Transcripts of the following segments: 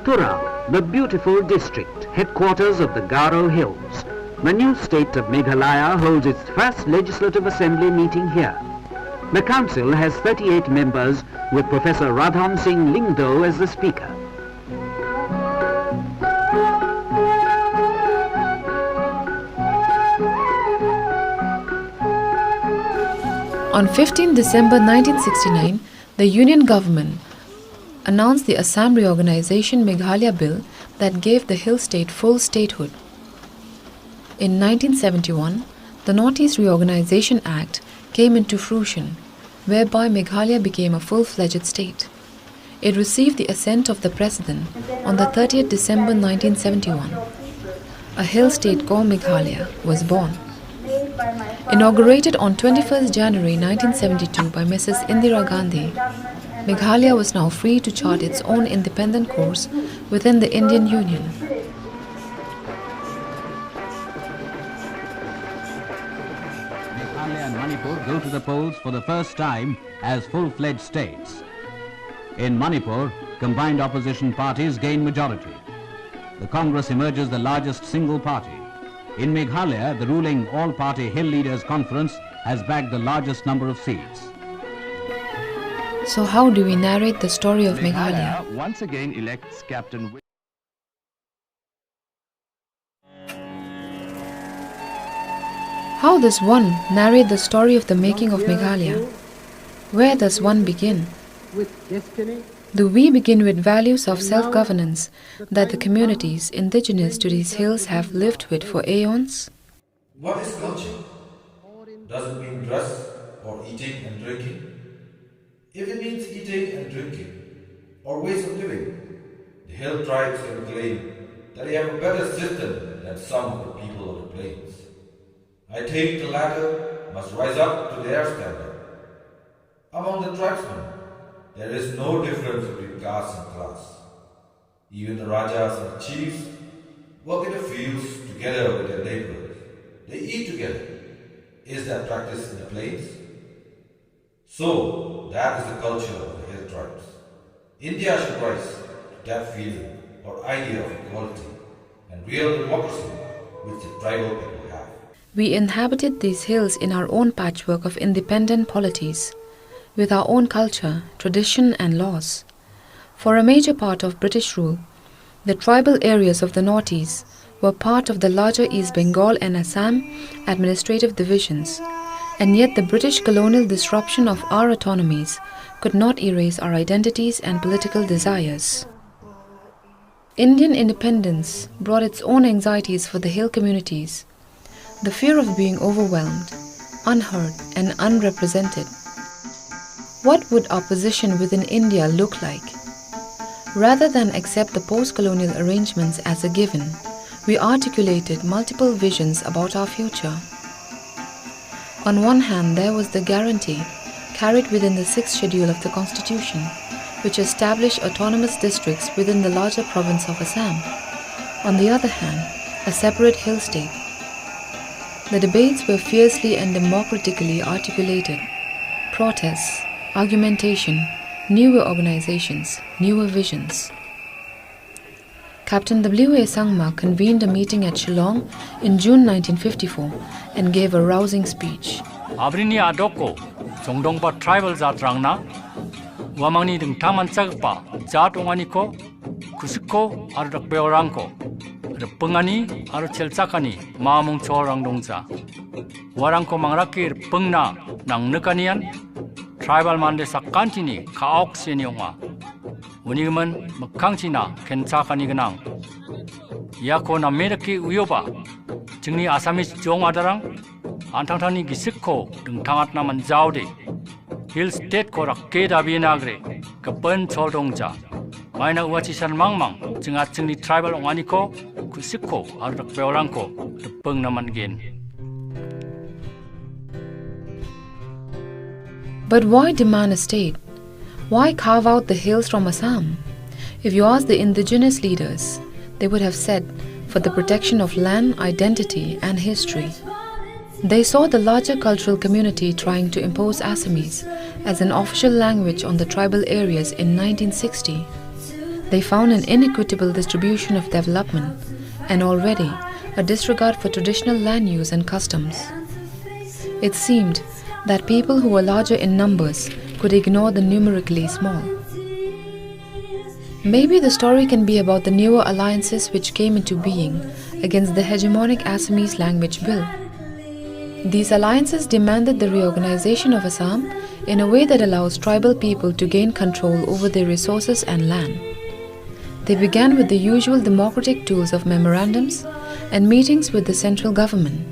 Tura, the beautiful district, headquarters of the Garo Hills. The new state of Meghalaya holds its first Legislative Assembly meeting here. The council has 38 members with Professor Radham Singh Lingdo as the speaker. On 15 December 1969, the Union government announced the Assam Reorganization Meghalaya Bill that gave the hill state full statehood. In 1971, the Northeast Reorganization Act came into fruition, whereby Meghalaya became a full-fledged state. It received the assent of the President on the 30th December 1971. A hill state called Meghalaya was born. Inaugurated on 21st January 1972 by Mrs. Indira Gandhi, Meghalaya was now free to chart its own independent course within the Indian Union. Meghalaya and Manipur go to the polls for the first time as full-fledged states. In Manipur, combined opposition parties gain majority. The Congress emerges the largest single party. In Meghalaya, the ruling all-party Hill Leaders Conference has bagged the largest number of seats. So how do we narrate the story of Meghalaya? Once again elects Captain. How does one narrate the story of the making of Meghalaya? Where does one begin? Do we begin with values of self-governance that the communities indigenous to these hills have lived with for aeons? What is culture? Does it mean dress or eating and drinking? If it means eating and drinking, or ways of living, the hill tribes can claim that they have a better system than some of the people of the plains. I think the latter must rise up to their standard. Among the tribesmen, there is no difference between caste and class. Even the Rajas and chiefs work in the fields together with their neighbors. They eat together. Is that practiced in the plains? So, that is the culture of the hill tribes. India should rise to that feeling or idea of equality and real democracy which the tribal people have. We inhabited these hills in our own patchwork of independent polities, with our own culture, tradition and laws. For a major part of British rule, the tribal areas of the Northeast were part of the larger East Bengal and Assam administrative divisions, and yet the British colonial disruption of our autonomies could not erase our identities and political desires. Indian independence brought its own anxieties for the hill communities, the fear of being overwhelmed, unheard and unrepresented. What would our position within India look like? Rather than accept the post-colonial arrangements as a given, we articulated multiple visions about our future. On one hand, there was the guarantee carried within the 6th schedule of the Constitution, which established autonomous districts within the larger province of Assam. On the other hand, a separate hill state. The debates were fiercely and democratically articulated. Protests, argumentation, newer organizations, newer visions. Captain W.A. Sangma convened a meeting at Shillong in June 1954 and gave a rousing speech. Abrini adoko Jongdongpa tribal zatrangna wamangni dingtaman chagpa jat onganiko kusiko arudak beorangko repengani aru chelchakani mamung chorang dongja warangko mangrakir pengna nang nekanian tribal mande sakantini kaok seniongwa uniman mekangchina kenchakani genang yako na medaki uyoba jingni asamis jong adarang antangtangni gisikko dengtangat naman jaude hill state ko rakke dabinagre kapen choldongja maina uachisan mangmang jingat jingni tribal onganiko kusikko arudak beorangko depeng naman gen. But why demand a state? Why carve out the hills from Assam? If you ask the indigenous leaders, they would have said, for the protection of land, identity and history. They saw the larger cultural community trying to impose Assamese as an official language on the tribal areas in 1960. they found an inequitable distribution of development and already a disregard for traditional land use and customs. It seemed that people who were larger in numbers could ignore the numerically small. Maybe the story can be about the newer alliances which came into being against the hegemonic Assamese language bill. These alliances demanded the reorganization of Assam in a way that allows tribal people to gain control over their resources and land. They began with the usual democratic tools of memorandums and meetings with the central government.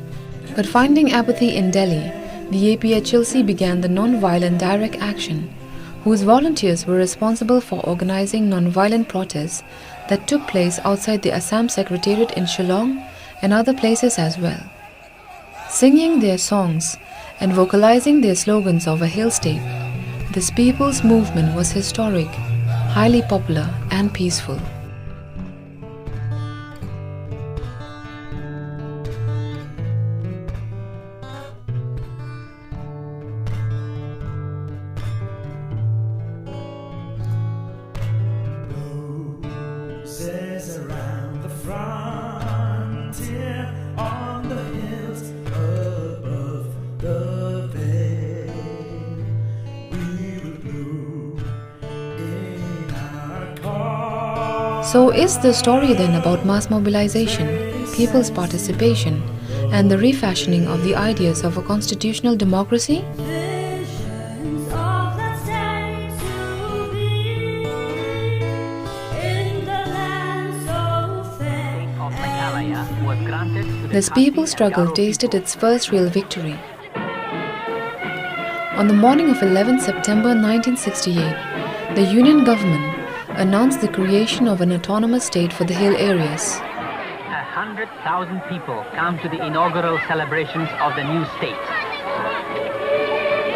But finding apathy in Delhi, the APHLC began the non-violent direct action, whose volunteers were responsible for organizing non-violent protests that took place outside the Assam Secretariat in Shillong and other places as well. Singing their songs and vocalizing their slogans of a hill state, this people's movement was historic, highly popular and peaceful. Around the frontier on the hills above the bay, we will bloom in our cause. So is the story then about mass mobilization, people's participation, and the refashioning of the ideas of a constitutional democracy? This people's struggle tasted its first real victory. On the morning of 11 September 1968, the Union government announced the creation of an autonomous state for the hill areas. 100,000 people come to the inaugural celebrations of the new state.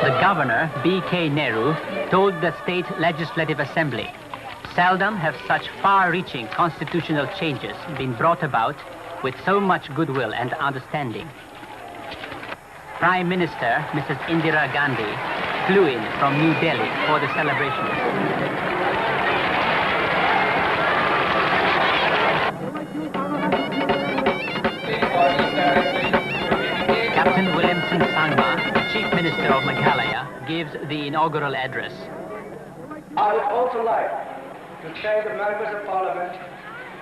The governor, B.K. Nehru, told the State Legislative Assembly, "Seldom have such far-reaching constitutional changes been brought about with so much goodwill and understanding." Prime Minister Mrs. Indira Gandhi flew in from New Delhi for the celebrations. Captain Williamson Sangma, Chief Minister of Meghalaya, gives the inaugural address. I would also like to thank the members of Parliament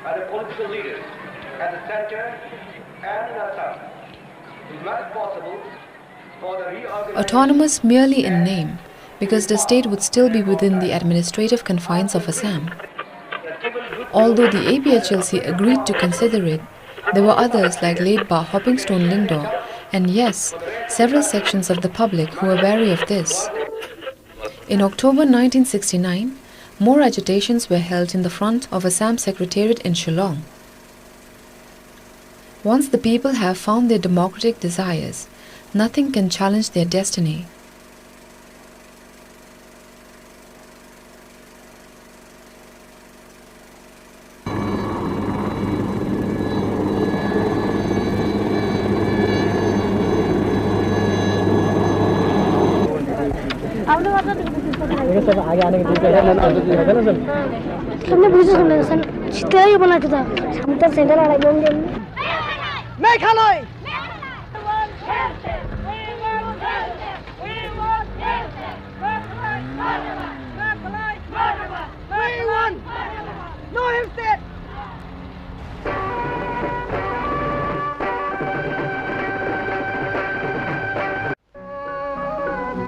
and the political leaders at the center and in Assam who made it possible for the reorganization. Autonomous merely in name, because the state would still be within the administrative confines of Assam. Although the APHLC agreed to consider it, there were others like late Ba Hoppingstone Lingdo, and yes, several sections of the public who were wary of this. In October 1969, more agitations were held in the front of Assam Secretariat in Shillong. Once the people have found their democratic desires, nothing can challenge their destiny. Meghalaya! We won! No, him said!